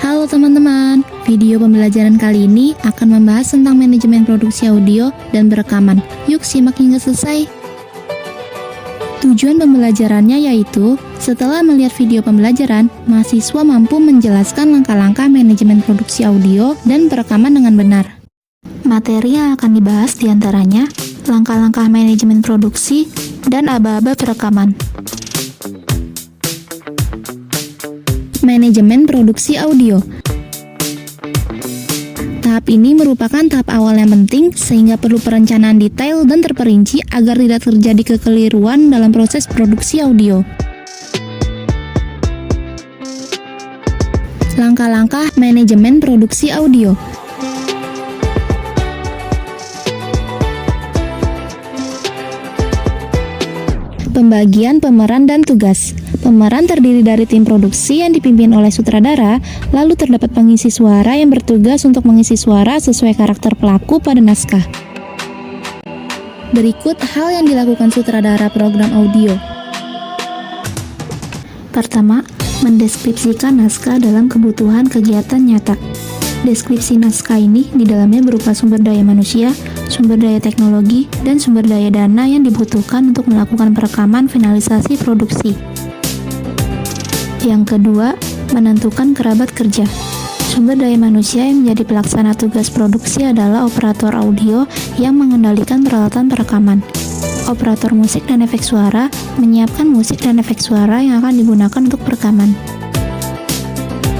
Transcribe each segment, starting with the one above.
Halo teman-teman, video pembelajaran kali ini akan membahas tentang manajemen produksi audio dan berekaman. Yuk simak hingga selesai. Tujuan pembelajarannya yaitu, setelah melihat video pembelajaran, mahasiswa mampu menjelaskan langkah-langkah manajemen produksi audio dan perekaman dengan benar. Materi yang akan dibahas diantaranya, langkah-langkah manajemen produksi dan aba-aba perekaman. Manajemen produksi audio. Tahap ini merupakan tahap awal yang penting sehingga perlu perencanaan detail dan terperinci agar tidak terjadi kekeliruan dalam proses produksi audio. Langkah-langkah manajemen produksi audio. Pembagian pemeran dan tugas. Pemeran terdiri dari tim produksi yang dipimpin oleh sutradara, lalu terdapat pengisi suara yang bertugas untuk mengisi suara sesuai karakter pelaku pada naskah. Berikut hal yang dilakukan sutradara program audio. Pertama, mendeskripsikan naskah dalam kebutuhan kegiatan nyata. Deskripsi naskah ini di dalamnya berupa sumber daya manusia, sumber daya teknologi, dan sumber daya dana yang dibutuhkan untuk melakukan perekaman finalisasi produksi. Yang kedua, menentukan kerabat kerja. Sumber daya manusia yang menjadi pelaksana tugas produksi adalah operator audio yang mengendalikan peralatan perekaman. Operator musik dan efek suara menyiapkan musik dan efek suara yang akan digunakan untuk perekaman.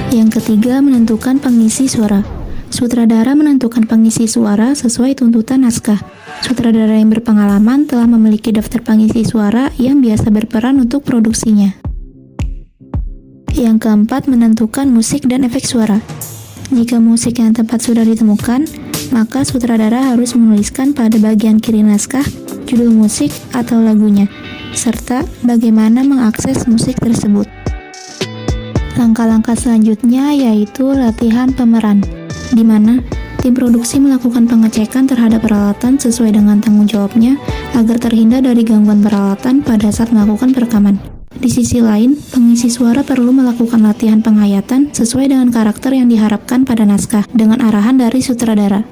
Yang ketiga, menentukan pengisi suara. Sutradara menentukan pengisi suara sesuai tuntutan naskah. Sutradara yang berpengalaman telah memiliki daftar pengisi suara yang biasa berperan untuk produksinya. Yang keempat, menentukan musik dan efek suara. Jika musik yang tepat sudah ditemukan, maka sutradara harus menuliskan pada bagian kiri naskah judul musik atau lagunya, serta bagaimana mengakses musik tersebut. Langkah-langkah selanjutnya yaitu latihan pemeran, di mana tim produksi melakukan pengecekan terhadap peralatan sesuai dengan tanggung jawabnya agar terhindar dari gangguan peralatan pada saat melakukan perekaman. Di sisi lain, pengisi suara perlu melakukan latihan penghayatan sesuai dengan karakter yang diharapkan pada naskah dengan arahan dari sutradara.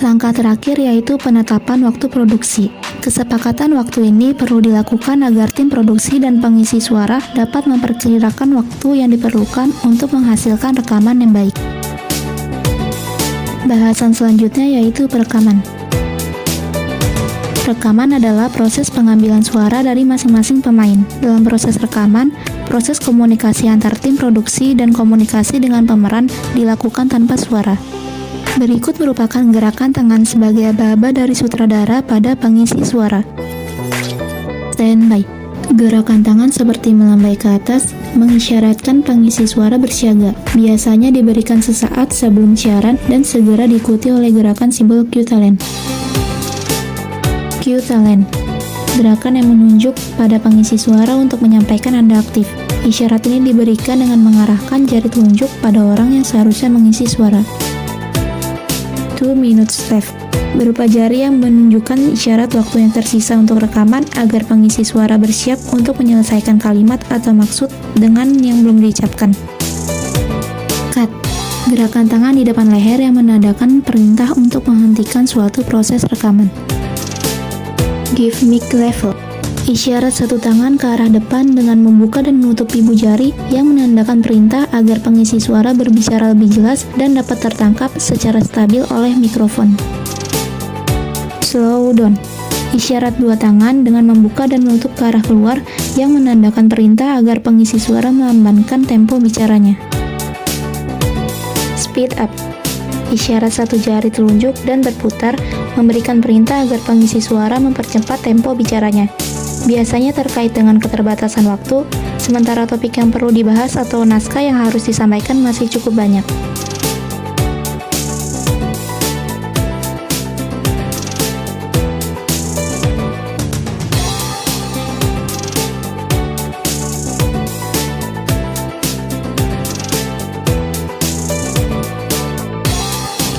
Langkah terakhir yaitu penetapan waktu produksi. Kesepakatan waktu ini perlu dilakukan agar tim produksi dan pengisi suara dapat memperkirakan waktu yang diperlukan untuk menghasilkan rekaman yang baik. Bahasan selanjutnya yaitu perekaman. Rekaman adalah proses pengambilan suara dari masing-masing pemain. Dalam proses rekaman, proses komunikasi antar tim produksi dan komunikasi dengan pemeran dilakukan tanpa suara. Berikut merupakan gerakan tangan sebagai aba-aba dari sutradara pada pengisi suara. Standby. Gerakan tangan seperti melambai ke atas mengisyaratkan pengisi suara bersiaga. Biasanya diberikan sesaat sebelum siaran dan segera diikuti oleh gerakan simbol cue talent. Cue talent. Gerakan yang menunjuk pada pengisi suara untuk menyampaikan Anda aktif. Isyarat ini diberikan dengan mengarahkan jari telunjuk pada orang yang seharusnya mengisi suara. 2 minutes left, berupa jari yang menunjukkan isyarat waktu yang tersisa untuk rekaman agar pengisi suara bersiap untuk menyelesaikan kalimat atau maksud dengan yang belum diucapkan. Cut, gerakan tangan di depan leher yang menandakan perintah untuk menghentikan suatu proses rekaman. Give mic level, isyarat satu tangan ke arah depan dengan membuka dan menutup ibu jari yang menandakan perintah agar pengisi suara berbicara lebih jelas dan dapat tertangkap secara stabil oleh mikrofon. Slow down, isyarat dua tangan dengan membuka dan menutup ke arah keluar yang menandakan perintah agar pengisi suara melambankan tempo bicaranya. Speed up, isyarat satu jari telunjuk dan berputar memberikan perintah agar pengisi suara mempercepat tempo bicaranya. Biasanya terkait dengan keterbatasan waktu, sementara topik yang perlu dibahas atau naskah yang harus disampaikan masih cukup banyak.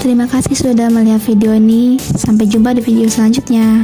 Terima kasih sudah melihat video ini. Sampai jumpa di video selanjutnya.